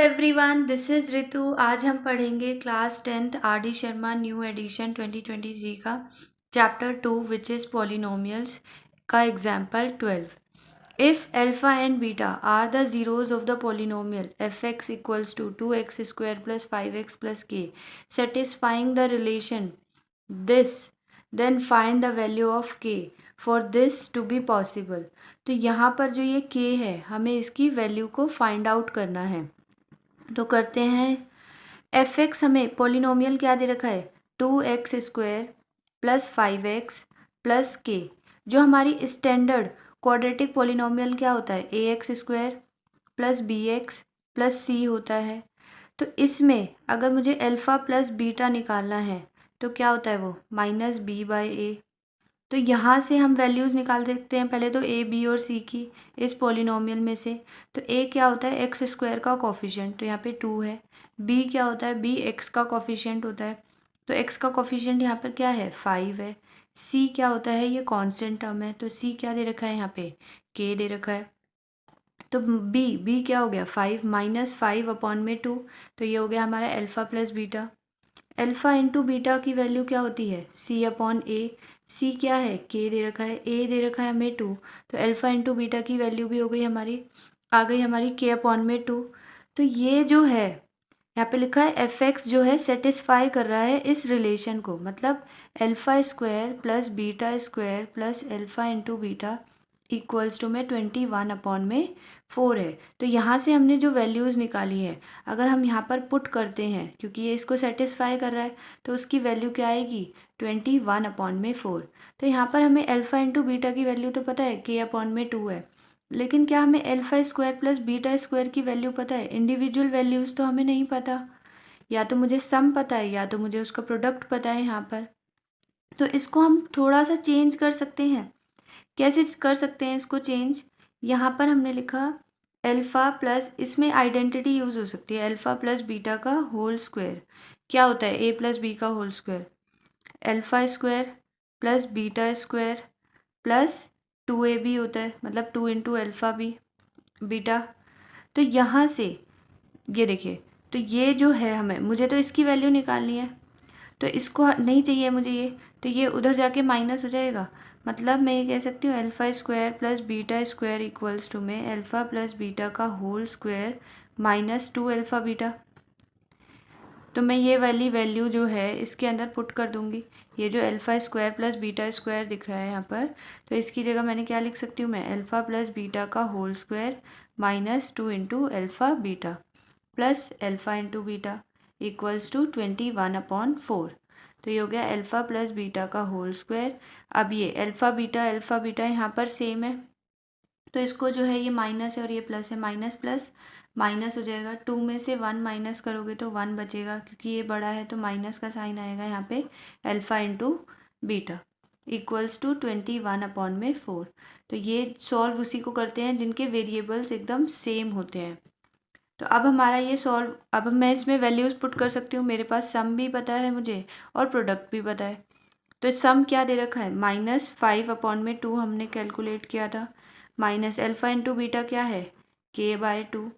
Everyone, this is Ritu. आज हम पढ़ेंगे class 10th R D Sharma new edition 2023 का चैप्टर 2 विच इज़ पॉलिनोमियल्स का example 12। If alpha and beta are the zeros of the polynomial F X equals to 2x² + 5x + k satisfying the relation this, then find the value of k for this to be possible। तो यहाँ पर जो ये k है, हमें इसकी value को find out करना है। तो करते हैं। एफ एक्स हमें पॉलिनोमियल क्या दे रखा है, 2x² + 5x + k। जो हमारी स्टैंडर्ड क्वाड्रेटिक पॉलिनोमियल क्या होता है, ax² + bx + c होता है। तो इसमें अगर मुझे अल्फ़ा प्लस बीटा निकालना है तो क्या होता है वो -b/a। तो यहाँ से हम वैल्यूज़ निकाल सकते हैं, पहले तो a b और c की इस पॉलिनोमियल में से। तो a क्या होता है, x² का कोफिशिएंट, तो यहाँ पे 2 है। b क्या होता है, b x का कोफिशिएंट होता है, तो x का कोफिशिएंट यहाँ पर क्या है, 5 है। c क्या होता है, ये कांस्टेंट टर्म है, तो c क्या दे रखा है, यहाँ पे k दे रखा है। तो b क्या हो गया, 5 - 5/2, तो ये हो गया हमारा alpha plus beta. Alpha into beta की वैल्यू क्या होती है, c/a। c क्या है, k दे रखा है, a दे रखा है हमें 2, तो अल्फ़ा इंटू बीटा की वैल्यू भी हो गई हमारी, आ गई हमारी k/2। तो ये जो है यहाँ पे लिखा है एफ एक्स जो है सेटिस्फाई कर रहा है इस रिलेशन को, मतलब α² + β² + alpha into beta equals to में 21/4 है। तो यहाँ से हमने जो वैल्यूज़ निकाली है, अगर हम यहाँ पर पुट करते हैं, क्योंकि ये इसको सेटिस्फाई कर रहा है, तो उसकी वैल्यू क्या आएगी, 21/4। तो यहाँ पर हमें अल्फ़ा इंटू बीटा की वैल्यू तो पता है, k/2 है, लेकिन क्या हमें α² + β² की वैल्यू पता है, इंडिविजुअल वैल्यूज़ तो हमें नहीं पता। या तो मुझे सम पता है या तो मुझे उसका प्रोडक्ट पता है यहाँ पर। तो इसको हम थोड़ा सा चेंज कर सकते हैं। कैसे कर सकते हैं इसको चेंज, यहाँ पर हमने लिखा अल्फ़ा प्लस, इसमें आइडेंटिटी यूज़ हो सकती है, अल्फ़ा प्लस बीटा का होल स्क्वायर क्या होता है, a + b का होल स्क्वायर, α² + β² + 2ab होता है, मतलब 2 × अल्फ़ा बीटा। तो यहाँ से ये देखिए, तो ये जो है हमें, मुझे तो इसकी वैल्यू निकालनी है, तो इसको नहीं चाहिए मुझे ये, तो ये उधर जाके माइनस हो जाएगा। मतलब मैं ये कह सकती हूँ α² + β² इक्वल्स टू में अल्फ़ा प्लस बीटा का होल स्क्वायर -2 α β। तो मैं ये वाली वैल्यू जो है इसके अंदर पुट कर दूँगी, ये जो α² + β² दिख रहा है यहाँ पर, तो इसकी जगह मैंने क्या लिख सकती हूँ मैं, अल्फ़ा प्लस बीटा का whole square -2 × alpha beta plus alpha into beta equals to 21/4। तो ये हो गया अल्फ़ा प्लस बीटा का होल स्क्वायर। अब ये अल्फ़ा बीटा यहाँ पर सेम है, तो इसको जो है, ये माइनस है और ये प्लस है, माइनस प्लस माइनस हो जाएगा। 2 में से 1 माइनस करोगे तो 1 बचेगा, क्योंकि ये बड़ा है तो माइनस का साइन आएगा यहाँ पे, alpha into beta equals to 21/4। तो ये सॉल्व उसी को करते हैं जिनके वेरिएबल्स एकदम सेम होते हैं। तो अब हमारा ये सॉल्व, अब मैं इसमें वैल्यूज़ पुट कर सकती हूँ, मेरे पास सम भी पता है मुझे और प्रोडक्ट भी पता है। तो सम क्या दे रखा है, -5/2 हमने कैलकुलेट किया था, माइनस अल्फ़ा इंटू बीटा क्या है, k/2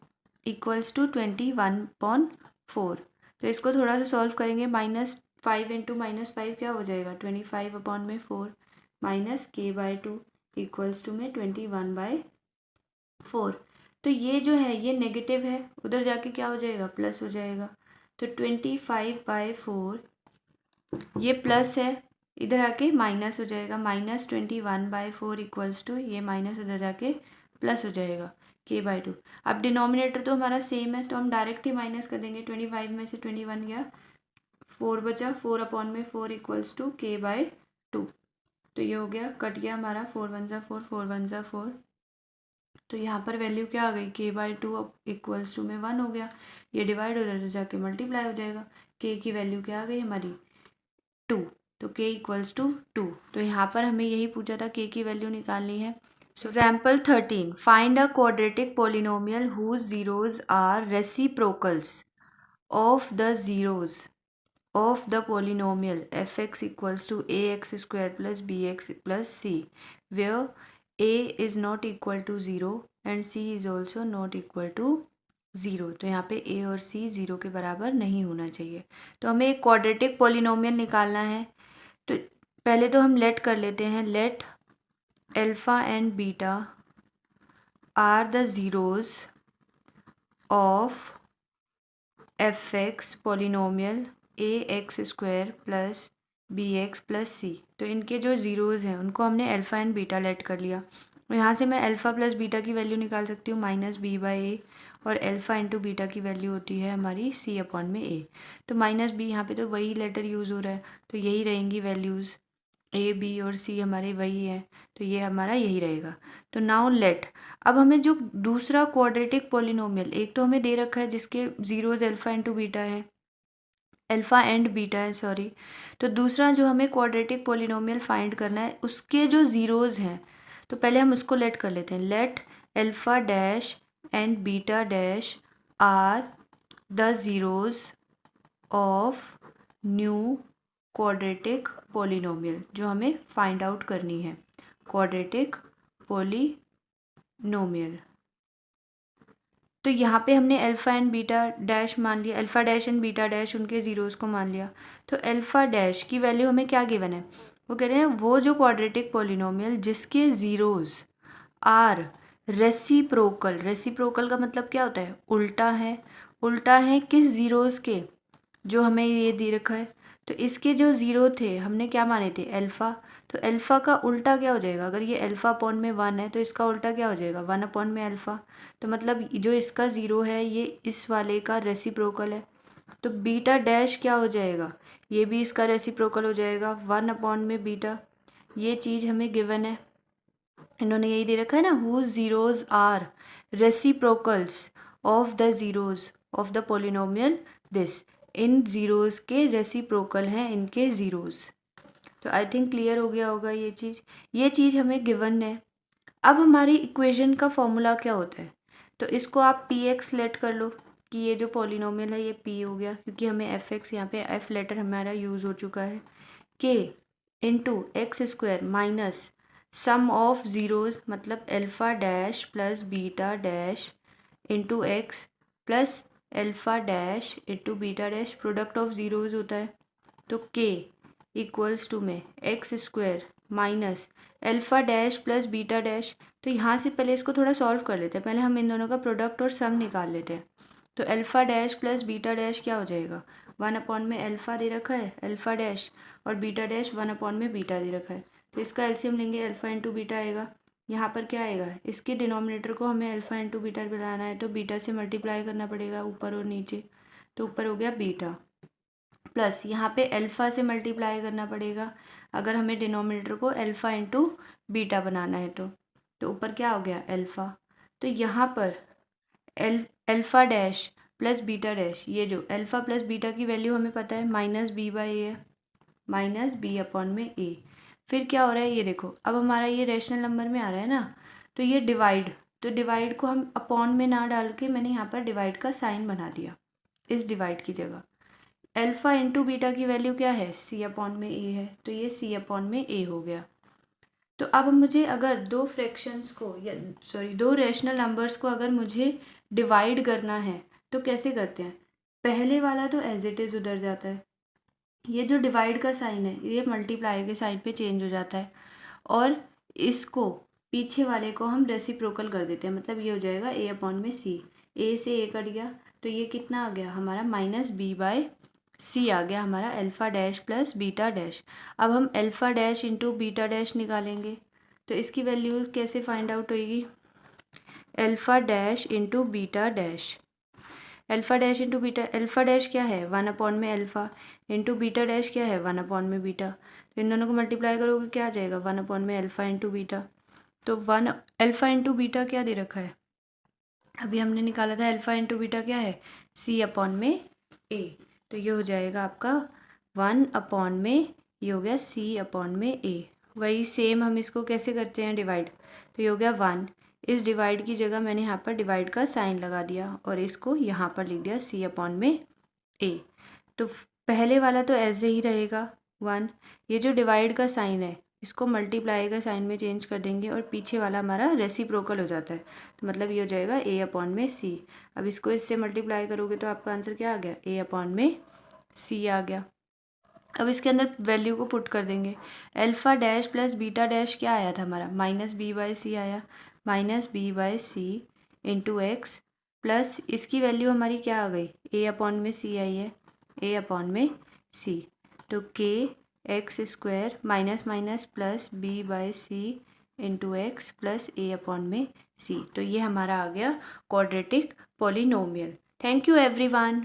इक्वल्स टू 21/4। तो इसको थोड़ा सा सॉल्व करेंगे, -5 × -5 क्या हो जाएगा, 25/4 माइनस k/2 इक्वल्स टू में 21/4। तो ये जो है ये नेगेटिव है, उधर जाके क्या हो जाएगा, प्लस हो जाएगा। तो 25/4 ये प्लस है, इधर आके माइनस हो जाएगा, -21/4 इक्वल्स टू, ये माइनस उधर जाके प्लस हो जाएगा k/2। अब डिनोमिनेटर तो हमारा सेम है, तो हम डायरेक्ट ही माइनस कर देंगे, 25 में से 21 गया, 4 बचा, 4/4 इक्वल्स टू k/2। तो ये हो गया, कट गया हमारा, 4 × 1 = 4, 4 × 1 = 4। तो यहाँ पर वैल्यू क्या आ गई, k/2 इक्वल्स टू में 1 हो गया, ये डिवाइड उधर जाके मल्टीप्लाई हो जाएगा, k की वैल्यू क्या आ गई हमारी, 2। तो k इक्वल्स टू 2। तो यहाँ पर हमें यही पूछा था, k की वैल्यू निकालनी है। Example 13, find a quadratic polynomial whose zeros are reciprocals of the zeros of the polynomial f(x) equals to ax² + bx + c, where a is not equal to 0 and c is also not equal to zero, तो यहाँ पे ए और सी zero के बराबर नहीं होना चाहिए। तो हमें एक क्वाड्रेटिक पॉलिनोमियल निकालना है। तो पहले तो हम लेट कर लेते हैं, let alpha and beta are the zeros of F X polynomial A X square plus B X plus C. तो इनके जो ज़ीरोज़ हैं उनको हमने अल्फ़ा एंड बीटा लेट कर लिया। और यहाँ से मैं अल्फ़ा प्लस बीटा की वैल्यू निकाल सकती हूँ माइनस बी बाई ए, और अल्फ़ा इंटू बीटा की वैल्यू होती है हमारी सी अपॉन में ए। तो माइनस बी, यहाँ पे तो वही लेटर यूज़ हो रहा है, तो यही रहेंगी वैल्यूज़, ए बी और सी हमारे वही है, तो ये हमारा यही रहेगा। तो नाउ लेट, अब हमें जो दूसरा क्वाड्रेटिक पॉलिनोमियल, एक तो हमें दे रखा है जिसके ज़ीरोज़ अल्फ़ा इंटू बीटा है, अल्फ़ा एंड बीटा है सॉरी। तो दूसरा जो हमें क्वाड्रेटिक पॉलिनोमियल फाइंड करना है उसके जो ज़ीरोज़ हैं, तो पहले हम उसको लेट कर लेते हैं। Let alpha dash and beta dash are the zeros of new quadratic polynomial, जो हमें फाइंड आउट करनी है, क्वाड्रेटिक पॉलिनोमियल। तो यहाँ पे हमने अल्फ़ा एंड बीटा डैश मान लिया, alpha dash and beta dash उनके ज़ीरोज़ को मान लिया। तो अल्फ़ा डैश की वैल्यू हमें क्या गिवन है, वो कह रहे हैं वो जो क्वाड्रेटिक पॉलिनोमियल जिसके ज़ीरोज़ आर रेसिप्रोकल, रेसिप्रोकल का मतलब क्या होता है, उल्टा है, उल्टा है किस ज़ीरोज़ के, जो हमें ये दे रखा है। तो इसके जो ज़ीरो थे हमने क्या माने थे, अल्फ़ा। तो अल्फ़ा का उल्टा क्या हो जाएगा, अगर ये अल्फ़ा अपॉन में वन है तो इसका उल्टा क्या हो जाएगा, वन अपॉन में अल्फ़ा। तो मतलब जो इसका ज़ीरो है ये इस वाले का रेसिप्रोकल है। तो बीटा डैश क्या हो जाएगा, ये भी इसका रेसिप्रोकल हो जाएगा, वन अपॉन में बीटा। ये चीज़ हमें गिवन है, इन्होंने यही दे रखा है ना, whose zeros are reciprocals of the zeros of the polynomial this, इन ज़ीरोज़ के रेसिप्रोकल हैं इनके ज़ीरोज़। तो आई थिंक क्लियर हो गया होगा ये चीज़ हमें गिवन है। अब हमारी इक्वेशन का फॉर्मूला क्या होता है, तो इसको आप पी एक्स लेट कर लो कि ये जो पॉलिनोमियल है ये पी हो गया, क्योंकि हमें एफ एक्स, यहाँ पे एफ लेटर हमारा यूज़ हो चुका है, K into X square minus sum of zeros, मतलब alpha dash plus beta dash into X plus alpha dash into beta dash, product of zeros होता है। तो के इक्वल्स टू में X square minus alpha dash plus beta dash. तो यहाँ से पहले इसको थोड़ा सॉल्व कर लेते हैं, पहले हम इन दोनों का प्रोडक्ट और सम निकाल लेते हैं। तो alpha dash plus beta dash क्या हो जाएगा, वन अपॉन में अल्फ़ा दे रखा है अल्फ़ा डैश, और बीटा डैश वन अपॉन में बीटा दे रखा है। तो इसका एलसीएम लेंगे, अल्फ़ा इंटू बीटा आएगा, यहाँ पर क्या आएगा, इसके डिनोमिनेटर को हमें अल्फ़ा इंटू बीटा बनाना है तो बीटा से मल्टीप्लाई करना पड़ेगा ऊपर और नीचे। तो ऊपर हो गया बीटा, प्लस यहाँ पे अल्फ़ा से मल्टीप्लाई करना पड़ेगा अगर हमें डिनोमिनेटर को अल्फ़ा इंटू बीटा बनाना है तो ऊपर क्या हो गया अल्फ़ा। तो यहाँ पर alpha dash plus beta dash, ये जो अल्फ़ा प्लस बीटा की वैल्यू हमें पता है माइनस बी बाई ए है, माइनस बी अपॉन में ए। फिर क्या हो रहा है ये देखो, अब हमारा ये रैशनल नंबर में आ रहा है ना, तो ये डिवाइड, तो डिवाइड को हम अपॉन में ना डाल के मैंने यहाँ पर डिवाइड का साइन बना दिया इस डिवाइड की जगह। अल्फ़ा इंटू बीटा की वैल्यू क्या है, सी अपॉन में ए है, तो ये सी अपॉन में ए हो गया। तो अब मुझे अगर दो फ्रैक्शंस को या सॉरी दो रैशनल नंबर्स को अगर मुझे डिवाइड करना है तो कैसे करते हैं, पहले वाला तो एज इट इज़ उधर जाता है, ये जो डिवाइड का साइन है ये मल्टीप्लाई के साइन पे चेंज हो जाता है, और इसको पीछे वाले को हम रेसिप्रोकल कर देते हैं, मतलब ये हो जाएगा ए अपॉन में सी, ए से ए कट गया तो ये कितना आ गया हमारा माइनस बी बाय सी आ गया हमारा alpha dash plus beta dash. अब हम alpha dash into beta dash निकालेंगे तो इसकी वैल्यू कैसे फाइंड आउट होएगी, alpha dash into beta dash, alpha dash into beta, alpha dash क्या है वन अपॉन में अल्फ़ा, इंटू बीटा डैश क्या है वन अपॉन में बीटा। तो इन दोनों को मल्टीप्लाई करोगे क्या आ जाएगा, वन अपॉन में अल्फ़ा इंटू बीटा। तो वन अल्फ़ा इंटू बीटा क्या दे रखा है, अभी हमने निकाला था अल्फ़ा इंटू बीटा क्या है, सी अपॉन में ए। तो ये हो जाएगा आपका वन अपॉन में, ये हो गया सी अपॉन में ए। वही सेम हम इसको कैसे करते हैं डिवाइड, तो ये हो गया वन, इस डिवाइड की जगह मैंने यहाँ पर डिवाइड का साइन लगा दिया और इसको यहाँ पर लिख दिया सी अपॉन में ए। तो पहले वाला तो ऐसे ही रहेगा वन, ये जो डिवाइड का साइन है इसको मल्टीप्लाई का साइन में चेंज कर देंगे और पीछे वाला हमारा रेसिप्रोकल हो जाता है, तो मतलब ये हो जाएगा ए अपॉन में सी। अब इसको इससे मल्टीप्लाई करोगे तो आपका आंसर क्या आ गया, ए अपॉन में सी आ गया। अब इसके अंदर वैल्यू को पुट कर देंगे। Alpha dash plus beta dash क्या आया था हमारा, माइनस बी बाई सी आया, minus B by C into X plus इसकी वैल्यू हमारी क्या आ गई, ए अपॉन में सी आई है, ए अपॉन में सी। तो K X square minus minus plus B by C into X plus A upon में सी। तो ये हमारा आ गया quadratic polynomial. Thank you everyone.